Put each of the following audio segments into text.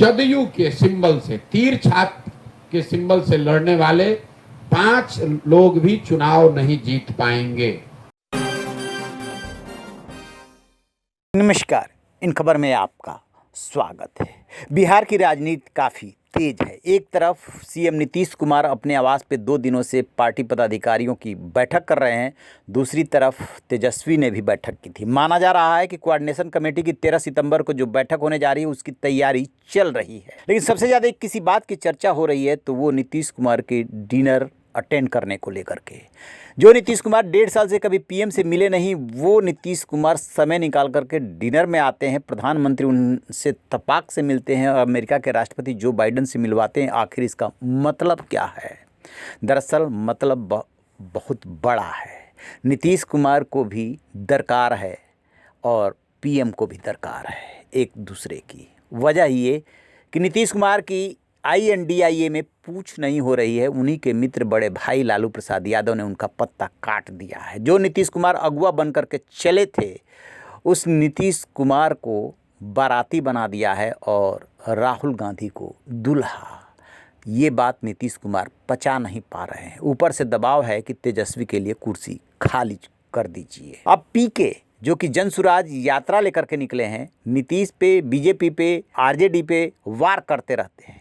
जदयू के सिंबल से, तीर छाप के सिंबल से लड़ने वाले 5 लोग भी चुनाव नहीं जीत पाएंगे। नमस्कार, इन खबर में आपका स्वागत है। बिहार की राजनीति काफ़ी तेज है। एक तरफ सीएम नीतीश कुमार अपने आवास पे 2 दिनों से पार्टी पदाधिकारियों की बैठक कर रहे हैं, दूसरी तरफ तेजस्वी ने भी बैठक की थी। माना जा रहा है कि कोऑर्डिनेशन कमेटी की 13 सितंबर को जो बैठक होने जा रही है उसकी तैयारी चल रही है। लेकिन सबसे ज़्यादा किसी बात की चर्चा हो रही है तो वो नीतीश कुमार के डिनर अटेंड करने को लेकर के। जो नीतीश कुमार 1.5 साल से कभी पीएम से मिले नहीं, वो नीतीश कुमार समय निकाल करके डिनर में आते हैं, प्रधानमंत्री उनसे तपाक से मिलते हैं और अमेरिका के राष्ट्रपति जो बाइडेन से मिलवाते हैं। आखिर इसका मतलब क्या है? दरअसल मतलब बहुत बड़ा है। नीतीश कुमार को भी दरकार है और पीएम को भी दरकार है एक दूसरे की। वजह ये कि नीतीश कुमार की INDIA में पूछ नहीं हो रही है। उन्हीं के मित्र बड़े भाई लालू प्रसाद यादव ने उनका पत्ता काट दिया है। जो नीतीश कुमार अगुआ बन करके चले थे, उस नीतीश कुमार को बाराती बना दिया है और राहुल गांधी को दूल्हा। ये बात नीतीश कुमार पचा नहीं पा रहे हैं। ऊपर से दबाव है कि तेजस्वी के लिए कुर्सी खाली कर दीजिए। अब पीके जो कि जनसुराज यात्रा लेकर के निकले हैं, नीतीश पे, बीजेपी पे, RJD पे वार करते रहते हैं।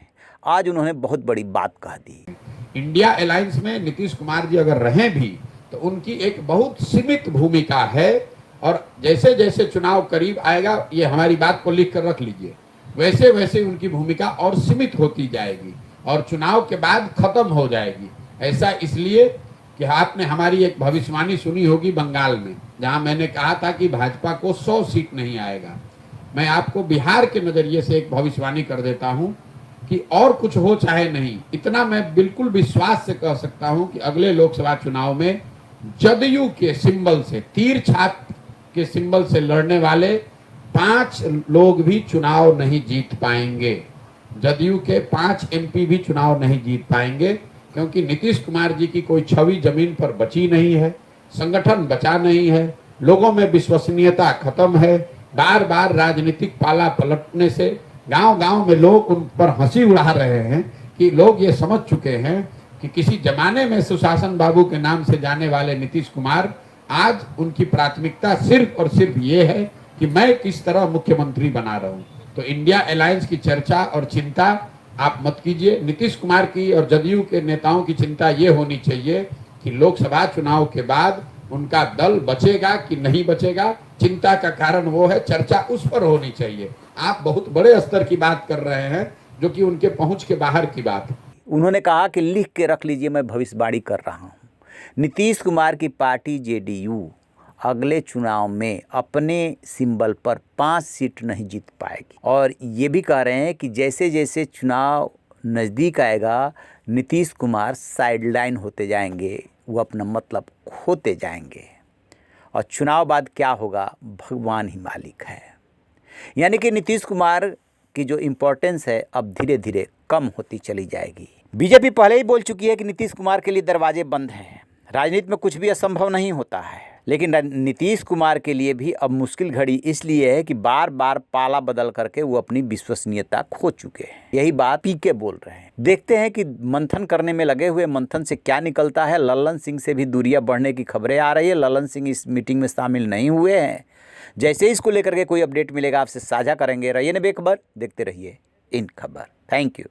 आज उन्होंने बहुत बड़ी बात कह दी। इंडिया अलायंस में नीतीश कुमार जी अगर रहें भी तो उनकी एक बहुत सीमित भूमिका है, और जैसे जैसे चुनाव करीब आएगा, ये हमारी बात को लिख कर रख लीजिए, वैसे वैसे उनकी भूमिका और सीमित होती जाएगी और चुनाव के बाद खत्म हो जाएगी। ऐसा इसलिए कि आपने हमारी एक भविष्यवाणी सुनी होगी बंगाल में, जहां मैंने कहा था कि भाजपा को 100 सीट नहीं आएगा। मैं आपको बिहार के नजरिए से एक भविष्यवाणी कर देता हूं कि और कुछ हो चाहे नहीं, इतना मैं बिल्कुल विश्वास से कह सकता हूं कि अगले लोकसभा चुनाव में जदयू के सिंबल से, तीर छाप के सिंबल से लड़ने वाले 5 लोग भी चुनाव नहीं जीत पाएंगे। जदयू के 5 MP भी चुनाव नहीं जीत पाएंगे, क्योंकि नीतीश कुमार जी की कोई छवि जमीन पर बची नहीं है, संगठन बचा नहीं है, लोगों में विश्वसनीयता खत्म है। बार बार राजनीतिक पाला पलटने से गांव-गांव में लोग उन पर हंसी उड़ा रहे हैं कि लोग ये समझ चुके हैं कि किसी जमाने में सुशासन बाबू के नाम से जाने वाले नीतीश कुमार, आज उनकी प्राथमिकता सिर्फ और सिर्फ ये है कि मैं किस तरह मुख्यमंत्री बना रहा हूं। तो इंडिया अलायंस की चर्चा और चिंता आप मत कीजिए। नीतीश कुमार की और जदयू के नेताओं की चिंता ये होनी चाहिए कि लोकसभा चुनाव के बाद उनका दल बचेगा कि नहीं बचेगा। चिंता का कारण वो है, चर्चा उस पर होनी चाहिए। आप बहुत बड़े स्तर की बात कर रहे हैं, जो कि उनके पहुंच के बाहर की बात है। उन्होंने कहा कि लिख के रख लीजिए, मैं भविष्यवाणी कर रहा हूँ। नीतीश कुमार की पार्टी JDU अगले चुनाव में अपने सिंबल पर 5 सीट नहीं जीत पाएगी। और ये भी कह रहे हैं कि जैसे जैसे चुनाव नज़दीक आएगा, नीतीश कुमार साइडलाइन होते जाएंगे, वो अपना मतलब खोते जाएंगे और चुनाव बाद क्या होगा भगवान ही मालिक है। यानी कि नीतीश कुमार की जो इम्पोर्टेंस है अब धीरे धीरे कम होती चली जाएगी। बीजेपी पहले ही बोल चुकी है कि नीतीश कुमार के लिए दरवाजे बंद हैं। राजनीति में कुछ भी असंभव नहीं होता है, लेकिन नीतीश कुमार के लिए भी अब मुश्किल घड़ी इसलिए है कि बार बार पाला बदल करके वो अपनी विश्वसनीयता खो चुके हैं। यही बात पीके बोल रहे हैं। देखते हैं कि मंथन करने में लगे हुए मंथन से क्या निकलता है। लल्लन सिंह से भी दूरियां बढ़ने की खबरें आ रही है। लल्लन सिंह इस मीटिंग में शामिल नहीं हुए हैं। जैसे ही इसको लेकर के कोई अपडेट मिलेगा आपसे साझा करेंगे। रहिए बेखबर, देखते रहिए इन खबर। Thank you.